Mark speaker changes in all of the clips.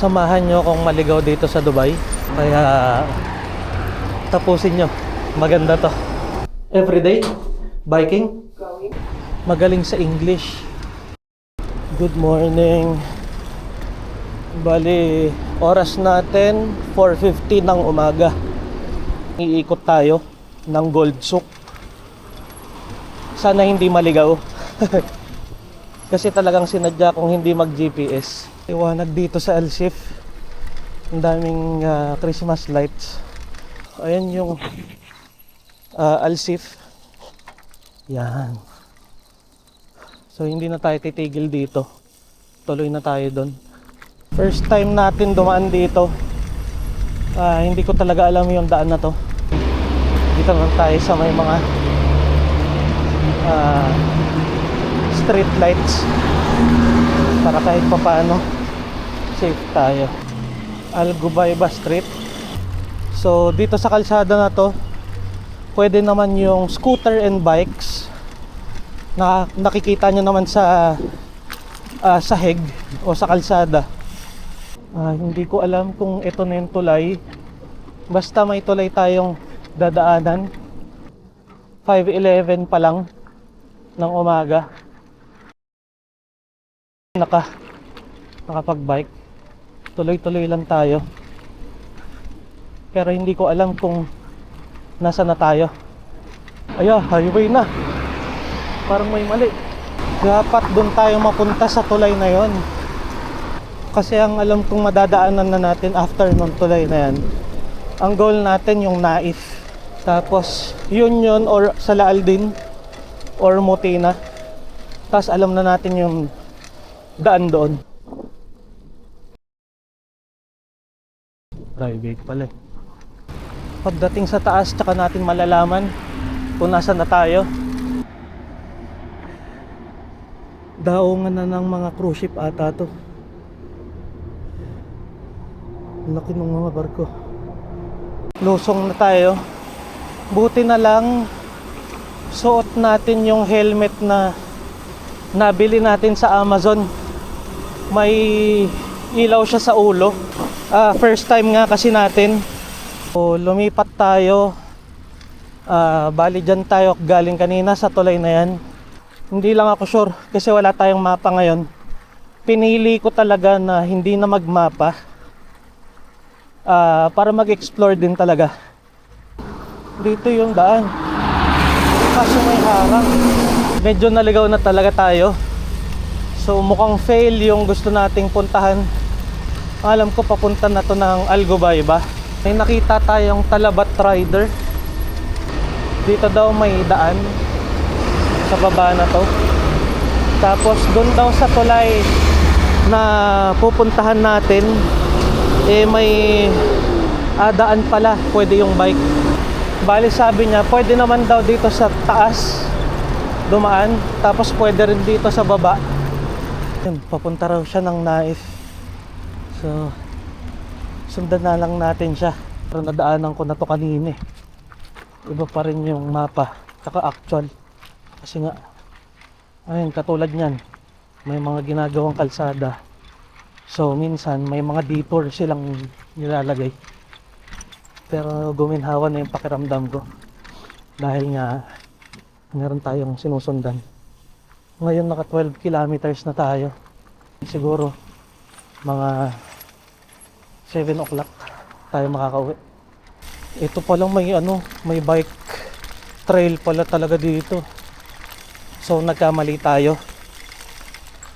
Speaker 1: samahan nyo akong maligaw dito sa Dubai. Kaya tapusin nyo. Maganda to. Everyday biking. Magaling sa English. Good morning. Bali, oras natin 4:50 ng umaga. Iikot tayo ng Gold Souk. Sana hindi maligaw. Kasi talagang sinadya kong hindi mag GPS. Iwanag dito sa Al-Shif. Ang daming Christmas lights. Ayan yung Al-Shif. Yan. So hindi na tayo titigil dito. Tuloy na tayo doon. First time natin dumaan dito. Hindi ko talaga alam yung daan na to. Dito lang tayo sa may mga street lights para kahit papaano safe tayo. Al Gubayba Street. So dito sa kalsada na to, pwede naman yung scooter and bikes na nakikita nyo naman sa sahig o sa kalsada. Hindi ko alam kung ito na yung tulay. Basta may tulay tayong dadaanan. 5:11 pa lang ng umaga. Nakapag-bike. Tuloy-tuloy lang tayo. Pero hindi ko alam kung nasa na tayo. Highway na. Parang may mali. Dapat doon tayo mapunta sa tulay na yon. Kasi ang alam kong madadaanan na natin after nung tulay na yan, ang goal natin yung Naif. Tapos Union or Salaaldin or Mutina. Tapos alam na natin yung daan doon. Private pala. Pagdating sa taas, tsaka natin malalaman kung nasa na tayo. Daungan na ng mga cruise ship ata to. Laki ng mga barko. Lusong na tayo. Buti na lang suot natin yung helmet na nabili natin sa Amazon. May ilaw siya sa ulo. First time nga kasi natin. So, lumipat tayo. Bali dyan tayo galing kanina sa tulay na yan. Hindi lang ako sure kasi wala tayong mapa ngayon. Pinili ko talaga na hindi na magmapa para mag-explore din talaga. Dito yung daan. Kaso may harang. Medyo naligaw na talaga tayo. So mukhang fail yung gusto nating puntahan. Alam ko papunta na to ng Al Gubayba. May nakita tayong Talabat Rider. Dito daw may daan sa baba na to. Tapos doon daw sa tulay na pupuntahan natin may daan pala, pwede yung bike. Bali sabi niya pwede naman daw dito sa taas dumaan, tapos pwede rin dito sa baba. Yun, papunta raw siya ng Naif. So sundan na lang natin siya. Pero nadaanan ko na to kanina. Iba pa rin yung mapa tsaka actual. Kasi nga, ayun, katulad nyan, may mga ginagawang kalsada. So minsan may mga detour silang nilalagay. Pero guminhawa na yung pakiramdam ko. Dahil nga meron tayong sinusundan. Ngayon naka 12 kilometers na tayo. Siguro mga 7 o'clock tayo makakauwi. Ito palang may bike trail pala talaga dito. So nagkamali tayo.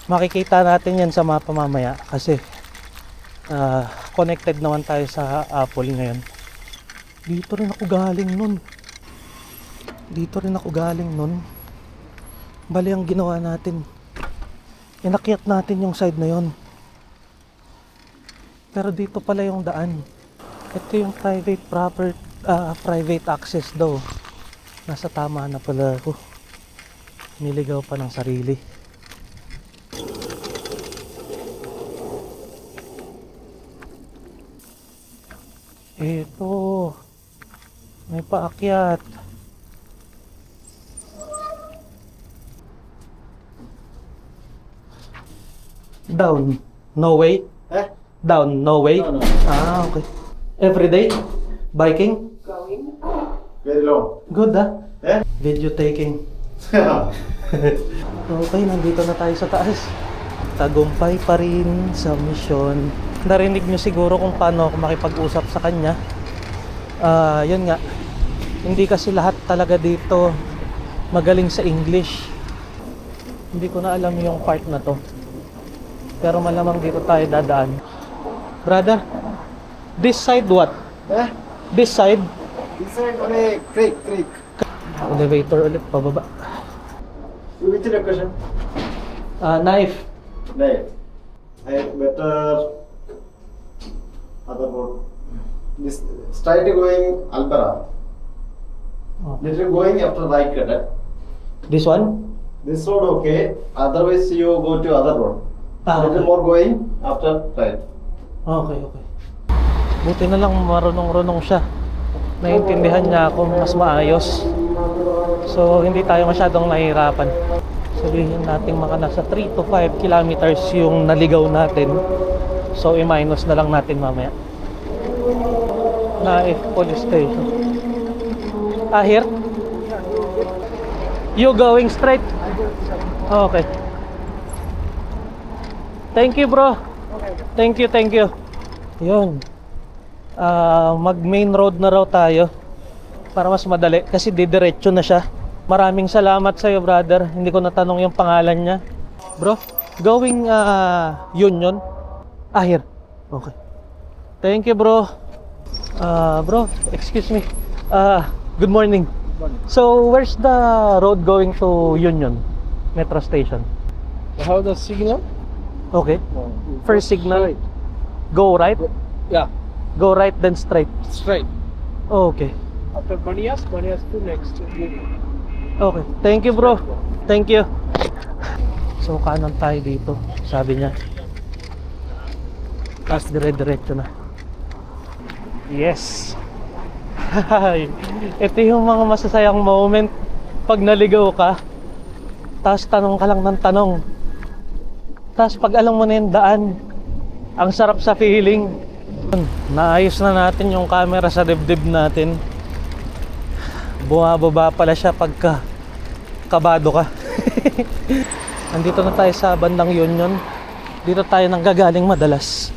Speaker 1: Makikita natin yan sa mapa mamaya kasi connected naman tayo sa Apple ngayon. Dito rin ako galing nun. Bali ang ginawa natin, inakyat natin yung side na yon. Pero dito pala yung daan. Ito yung private access daw. Nasa tama na pala ako. Niligaw pa ng sarili. Ito, may paakyat. Down. No way. Down, no way?
Speaker 2: No, no.
Speaker 1: Ah, okay. Every day? Biking?
Speaker 2: Very long.
Speaker 1: Good ah.
Speaker 2: Eh?
Speaker 1: Video taking. Okay, nandito na tayo sa taas. Tagumpay pa rin sa misyon. Narinig nyo siguro kung paano ako makipag-usap sa kanya. Yun nga. Hindi kasi lahat talaga dito magaling sa English. Hindi ko na alam yung part na to. Pero malamang dito tayo dadaan. Brother, this side what?
Speaker 2: Eh?
Speaker 1: This side?
Speaker 2: This side on a creek.
Speaker 1: Elevator ulit, pababa.
Speaker 2: Which location?
Speaker 1: Knife.
Speaker 2: No. I better other road. This straight going Albera. Little going after right cut.
Speaker 1: This one?
Speaker 2: This road okay. Otherwise you go to other road. Little
Speaker 1: Okay.
Speaker 2: more going after right.
Speaker 1: Okay. Buti na lang marunong-runong siya. Naiintindihan niya ako mas maayos. So, hindi tayo masyadong nahihirapan. Sabihin natin mga nasa 3 to 5 kilometers yung naligaw natin. So, i-minus na lang natin mamaya. Naif Police Station. Here? You going straight? Okay. Thank you, bro. Thank you. Yun. Mag main road na raw tayo para mas madali kasi didiretso na siya. Maraming salamat sa iyo, brother. Hindi ko natanong yung pangalan niya. Bro, going Union. Here. Okay. Thank you, bro. Bro, excuse me. Good morning. So, where's the road going to Union Metro Station?
Speaker 3: How the signal?
Speaker 1: Okay. First signal. Go right.
Speaker 3: Yeah,
Speaker 1: Go right then straight.
Speaker 3: straight.
Speaker 1: Okay.
Speaker 3: After Banias to next.
Speaker 1: Okay. Thank you, bro. Thank you. So, kanan tayo dito. Sabi niya. Tapos dire-diretso na. Yes. Ito yung mga masasayang moment pag naligaw ka. Tapos tanong ka lang ng tanong. Tapos pag alam mo na yung daan, ang sarap sa feeling. Naayos na natin yung camera sa dibdib natin. Bumababa pala siya pagka kabado ka. Andito na tayo sa bandang Union. Dito tayo nang gagaling madalas.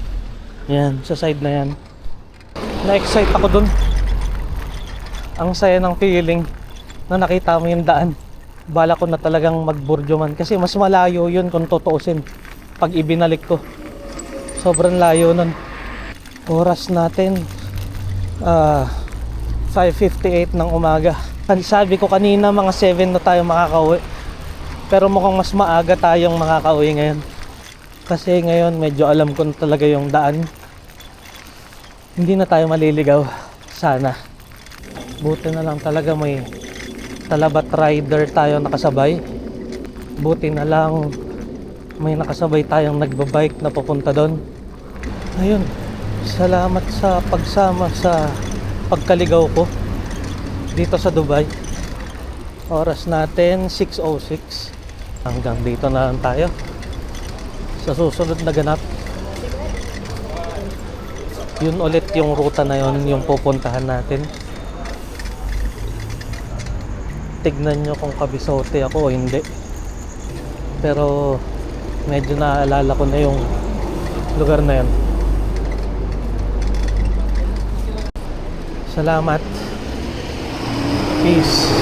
Speaker 1: Yan, sa side na yan. Na-excite ako dun. Ang saya ng feeling na nakita mo yung daan. Bala ko na talagang magburjoman kasi mas malayo yun kung tutuusin. Pag ibinalik ko, sobrang layo nun. Oras natin 5:58 ng umaga. Sabi ko kanina mga 7 na tayo makakauwi. Pero mukhang mas maaga tayong makakauwi ngayon. Kasi ngayon medyo alam ko na talaga yung daan. Hindi na tayo maliligaw. Sana. Buti na lang talaga may talabat rider tayo nakasabay. Buti na lang may nakasabay tayong nagbabike na papunta doon. Ayun. Salamat sa pagsama sa pagkaligaw ko dito sa Dubai. Oras natin 6:06. Hanggang dito na lang tayo. Sa susunod na ganap, yun ulit yung ruta na yun, yung pupuntahan natin. Tignan nyo kung kabisote ako o hindi. Pero medyo naaalala ko na yung lugar na yun. Salamat. Peace.